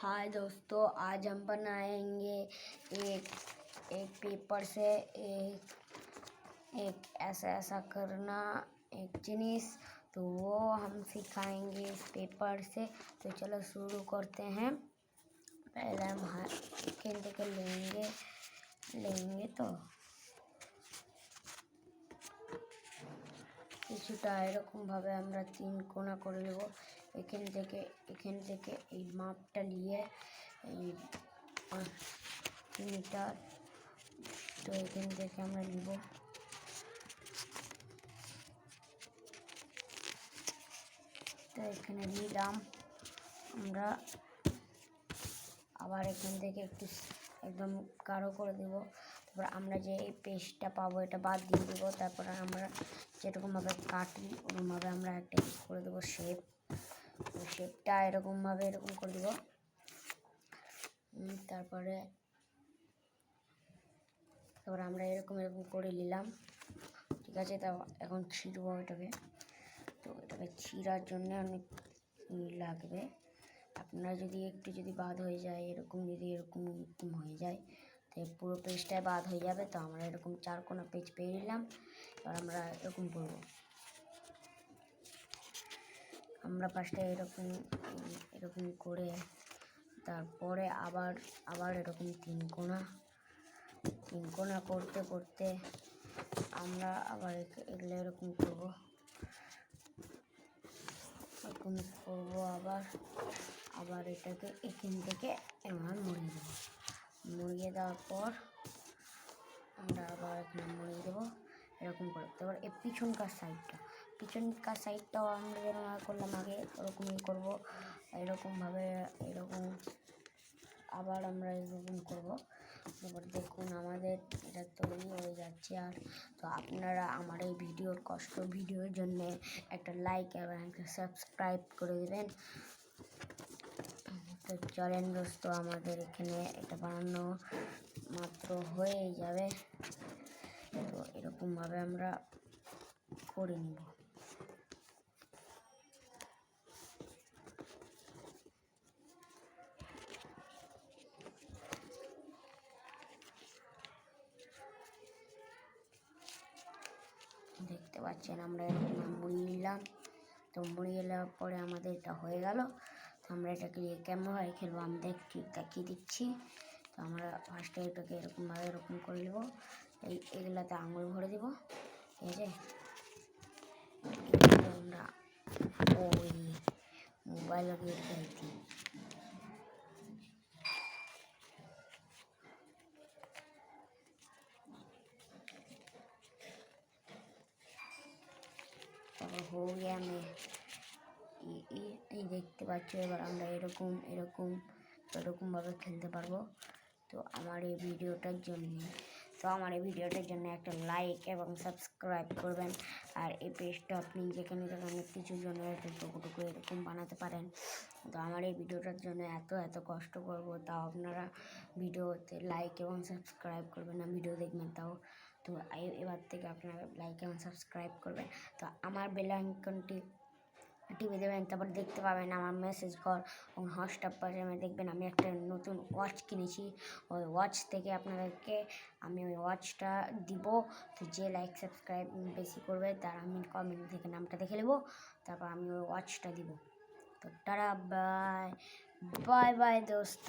हाय दोस्तों, आज हम बनाएंगे एक एक पेपर से एक ऐसा करना एक जिनिस। तो वो हम सिखाएंगे इस पेपर से। तो चलो शुरू करते हैं। पहले हम खेल के लेंगे तो কিছুটা এরকমভাবে আমরা 3 কোণা করে নেব। এখান থেকে এই মাপটা নিয়ে এই মিটার, তো এখান থেকে আমরা নিব। তো এখানে নিলাম আমরা। আবার এখান থেকে একটু একদম গাঢ় করে দেব। তারপর আমরা যে এই পেস্টটা পাবো এটা বাদ দিয়ে দেবো। তারপর আমরা যেরকমভাবে কাটি ওরকমভাবে আমরা একটা করে দেবো শেপটা এরকমভাবে এরকম করে দেবো। তারপরে আমরা এরকম করে নিলাম। ঠিক আছে, তা এখন ছিঁড়বো এটাকে। তো এটাকে ছিঁড়ার জন্য অনেক লাগবে। আপনারা যদি বাদ হয়ে যায় এরকম হয়ে যায় তো পুরো পেজটাই বাদ হয়ে যাবে। তো আমরা এরকম 4 কোণা পেজ পেয়ে নিলাম। এবার আমরা এরকম করব। আমরা ফার্স্টে এরকম করে তারপরে আবার এরকম 3 কোণা করতে আমরা আবার এগুলো এরকম করব। আবার এটাকে এখান থেকে আমরা মুড়িয়ে দেওয়ার পর আমরা আবার এখানে মুড়িয়ে দেবো এরকম করে। তারপর এই পিছনকার সাইডটাও আমরা যেরকম করলাম আগে ওরকমই করবো। এরকমভাবে আবার আমরা এরকম করবো। তারপর দেখুন আমাদের এটা তৈরি হয়ে যাচ্ছে। আর তো আপনারা আমার এই ভিডিওর জন্য একটা লাইক এবং একটা সাবস্ক্রাইব করে দেবেন। তো চলেন দোস্ত, আমাদের এখানে এটা বানানো মাত্র হয়ে যাবে। তো এরকমভাবে আমরা করে নিব। দেখতে পাচ্ছেন আমরা এরকম মুড়িয়ে নিলাম। তো মুড়িয়ে নেওয়ার পরে আমাদের এটা হয়ে গেল। তো আমরা এটাকে কেমনভাবে খেলবো আমি দেখিয়ে দিচ্ছি। তো আমরা ফার্স্টে এটাকে এরকমভাবে এরকম করে নেবো। এগুলাতে আঙুল ভরে দেবো। ঠিক আছে, আমরা ওই মোবাইল লাগিয়ে খেলছি। हो गया मैं এই দেখতে পাচ্ছ। এবার আমরা এরকমভাবে খেলতে পারবো। তো আমার এই ভিডিওটার জন্য একটা লাইক এবং সাবস্ক্রাইব করবেন। আর এই পেজটা আপনি যেখানে অনেক কিছুর জন্য টুকু এরকম বানাতে পারেন। তো আমার এই ভিডিওটার জন্য এত কষ্ট করবো, তাও আপনারা ভিডিওতে লাইক এবং সাবস্ক্রাইব করবেন না, ভিডিও দেখবেন তাও। তো এবার থেকে আপনারা লাইক এবং সাবস্ক্রাইব করবেন। তো আমার বেল আইকনটি টিপে দেবেন। তারপর দেখতে পাবেন আমার মেসেজ কল এবং হটস্টার পাশে দেখবেন আমি একটা নতুন ওয়াচ কিনেছি। ওই ওয়াচ থেকে আপনাদেরকে আমি ওই ওয়াচটা দিব। তো যে লাইক সাবস্ক্রাইব বেশি করবে তার আমি কমেন্ট থেকে নামটা দেখে নেবো। তারপর আমি ওই ওয়াচটা দিব। তো টাটা, বাই বাই দোস্ত।